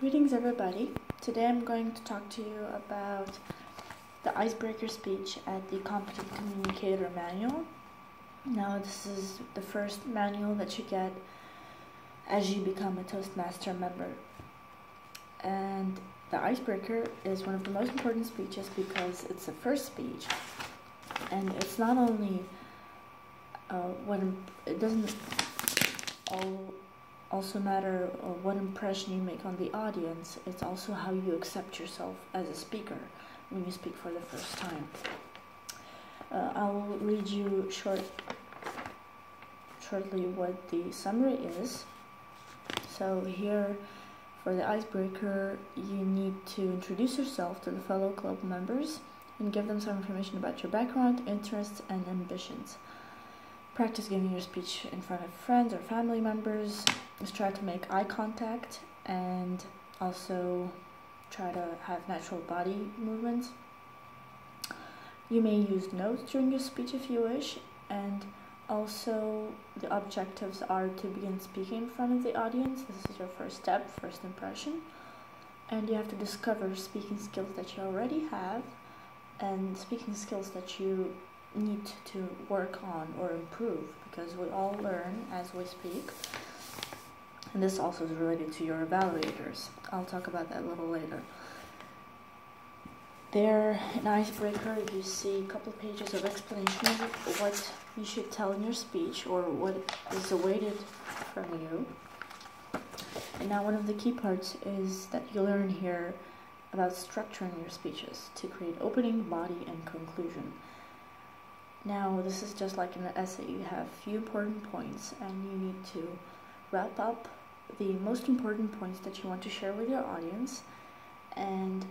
Greetings everybody. Today I'm going to talk to you about the icebreaker speech at the Competent Communicator Manual. Now this is the first manual that you get as you become a Toastmaster member. And the icebreaker is one of the most important speeches because it's the first speech, and it's not only it doesn't also matter what impression you make on the audience. It's also how you accept yourself as a speaker when you speak for the first time. I'll read you shortly what the summary is. So here, for the icebreaker, you need to introduce yourself to the fellow club members and give them some information about your background, interests, and ambitions. Practice giving your speech in front of friends or family members. Just try to make eye contact and also try to have natural body movements. You may use notes during your speech if you wish, and also the objectives are to begin speaking in front of the audience. This is your first step, first impression, and you have to discover speaking skills that you already have and speaking skills that you need to work on or improve, because we all learn as we speak, and this also is related to your evaluators. I'll talk about that a little later. There, in icebreaker, you see a couple pages of explanation of what you should tell in your speech or what is awaited from you. And now one of the key parts is that you learn here about structuring your speeches to create opening, body, and conclusion. Now, this is just like in an essay. You have a few important points, and you need to wrap up the most important points that you want to share with your audience and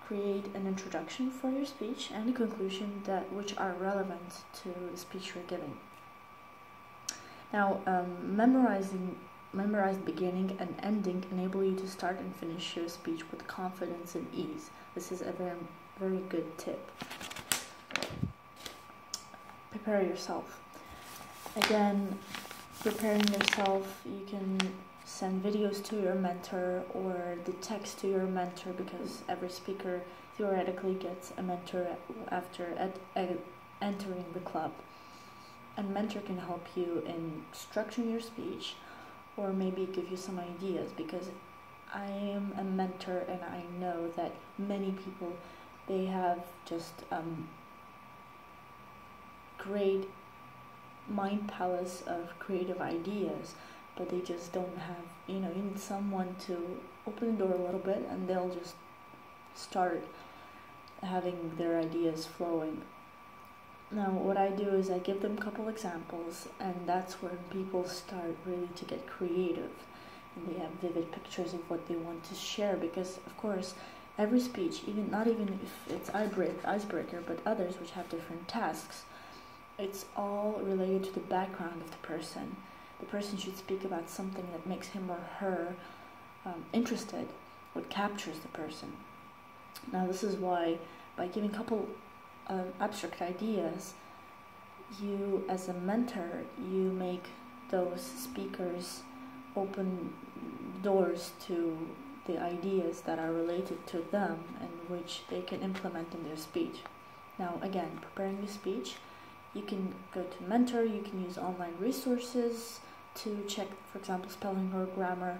create an introduction for your speech and a conclusion which are relevant to the speech you're giving. Now, memorize the beginning and ending enable you to start and finish your speech with confidence and ease. This is a very, very good tip. Prepare yourself. Again, preparing yourself, you can send videos to your mentor or the text to your mentor, because every speaker theoretically gets a mentor after entering the club. And mentor can help you in structuring your speech or maybe give you some ideas, because I am a mentor and I know that many people, they have just great mind palace of creative ideas, but they just don't have, you need someone to open the door a little bit and they'll just start having their ideas flowing. Now what I do is I give them a couple examples, and that's when people start really to get creative and they have vivid pictures of what they want to share, because of course every speech, not even if it's icebreaker, but others which have different tasks, it's all related to the background of the person. The person should speak about something that makes him or her interested, what captures the person. Now this is why, by giving a couple abstract ideas, you as a mentor, you make those speakers open doors to the ideas that are related to them and which they can implement in their speech. Now again, preparing the speech, you can go to mentor, you can use online resources to check, for example, spelling or grammar.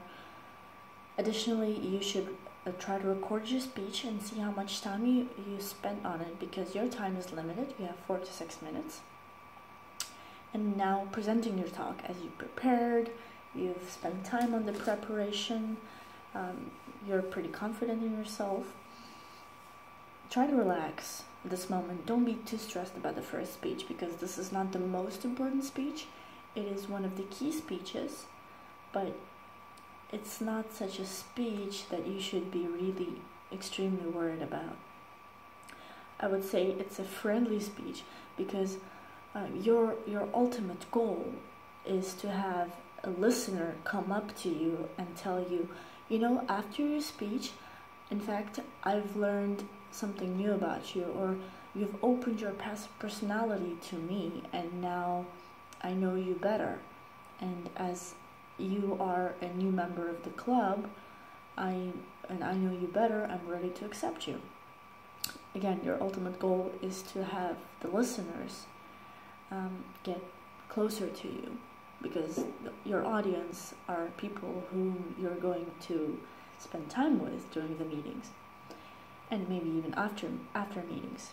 Additionally, you should try to record your speech and see how much time you spent on it, because your time is limited. You have 4 to 6 minutes. And now presenting your talk, as you prepared, you've spent time on the preparation, you're pretty confident in yourself. Try to relax at this moment. Don't be too stressed about the first speech, because this is not the most important speech. It is one of the key speeches, but it's not such a speech that you should be really extremely worried about. I would say it's a friendly speech, because your ultimate goal is to have a listener come up to you and tell you, after your speech, in fact, I've learned something new about you, or you've opened your personality to me, and now I know you better. And as you are a new member of the club, I know you better, I'm ready to accept you. Again, your ultimate goal is to have the listeners get closer to you, because your audience are people whom you're going to spend time with during the meetings, and maybe even after meetings.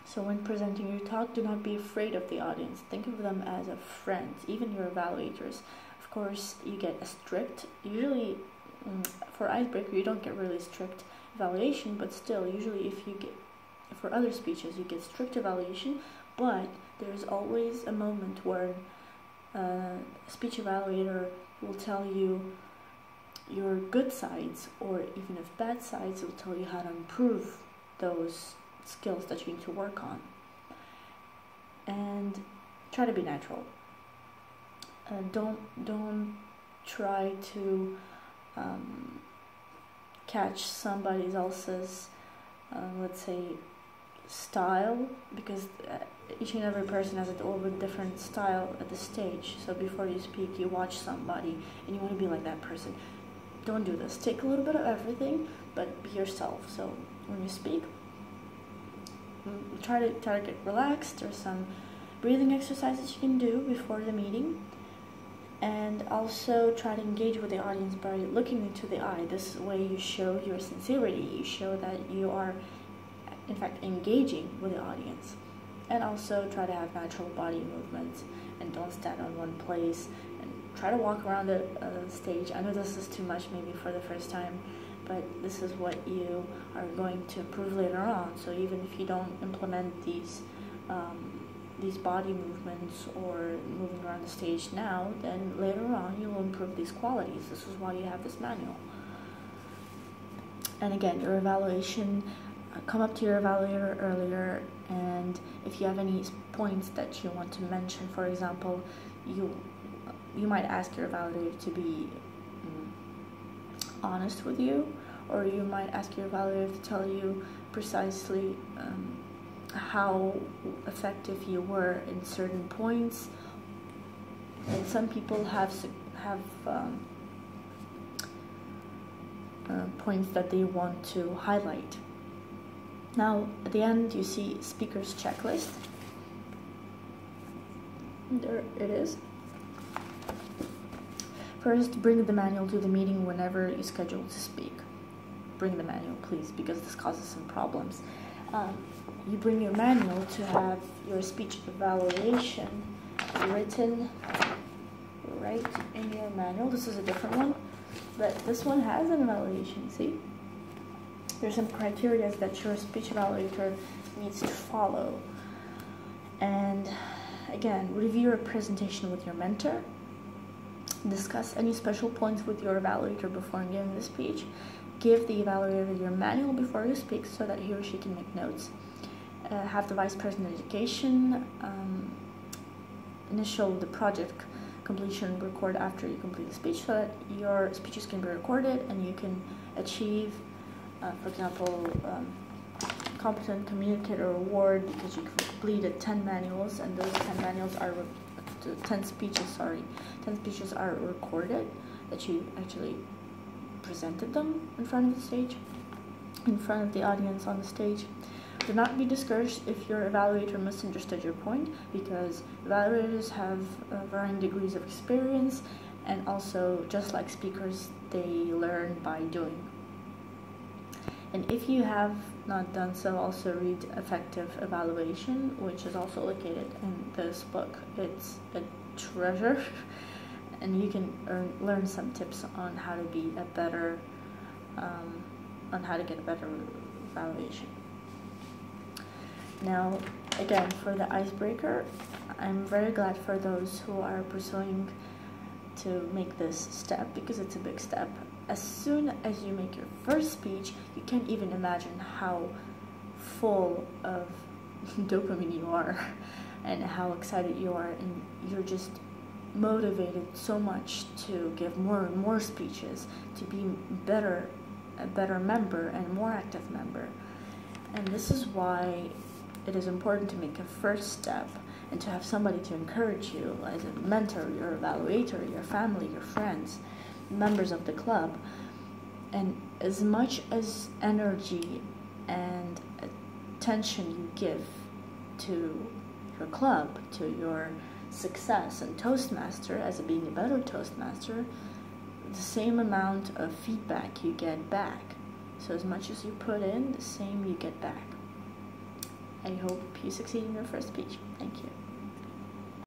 So when presenting your talk, do not be afraid of the audience. Think of them as a friend, even your evaluators. Of course, you get a strict, usually for icebreaker you don't get really strict evaluation, but still, usually if you get, for other speeches you get strict evaluation, but there's always a moment where a speech evaluator will tell you your good sides, or even if bad sides, will tell you how to improve those skills that you need to work on. And try to be natural. Don't try to catch somebody else's let's say style, because each and every person has a little bit different style at the stage. So before you speak, you watch somebody and you want to be like that person. Don't do this. Take a little bit of everything, but be yourself. So when you speak, try to get relaxed. There's some breathing exercises you can do before the meeting, and also try to engage with the audience by looking into the eye. This way you show your sincerity, you show that you are in fact engaging with the audience. And also try to have natural body movements, and don't stand on one place, and try to walk around the stage. I know this is too much maybe for the first time, but this is what you are going to improve later on. So even if you don't implement these body movements or moving around the stage now, then later on you will improve these qualities. This is why you have this manual. And again, your evaluation, come up to your evaluator earlier, and if you have any points that you want to mention, for example, you might ask your evaluator to be honest with you, or you might ask your evaluator to tell you precisely how effective you were in certain points. And some people have points that they want to highlight. Now, at the end, you see speaker's checklist. There it is. First, bring the manual to the meeting whenever you schedule to speak. Bring the manual, please, because this causes some problems. You bring your manual to have your speech evaluation written right in your manual. This is a different one, but this one has an evaluation, see? There's some criteria that your speech evaluator needs to follow. And again, review your presentation with your mentor. Discuss any special points with your evaluator before giving the speech. Give the evaluator your manual before you speak so that he or she can make notes. Have the vice president of education initial the project completion record after you complete the speech, so that your speeches can be recorded and you can achieve, for example, competent communicator award because you completed 10 manuals, and those 10 manuals are 10 speeches are recorded, that you actually presented them in front of the stage, in front of the audience on the stage. Do not be discouraged if your evaluator misunderstood your point, because evaluators have varying degrees of experience, and also, just like speakers, they learn by doing. And if you have not done so, also read Effective Evaluation, which is also located in this book. It's a treasure, and you can learn some tips on how to be a better, on how to get a better evaluation. Now, again, for the icebreaker, I'm very glad for those who are pursuing to make this step, because it's a big step. As soon as you make your first speech, you can't even imagine how full of dopamine you are and how excited you are, and you're just motivated so much to give more and more speeches, to be a better member and more active member. And this is why it is important to make a first step and to have somebody to encourage you as a mentor, your evaluator, your family, your friends, members of the club. And as much as energy and attention you give to your club, to your success and Toastmaster, as being a better Toastmaster, the same amount of feedback you get back. So as much as you put in, the same you get back. I hope you succeed in your first speech. Thank you.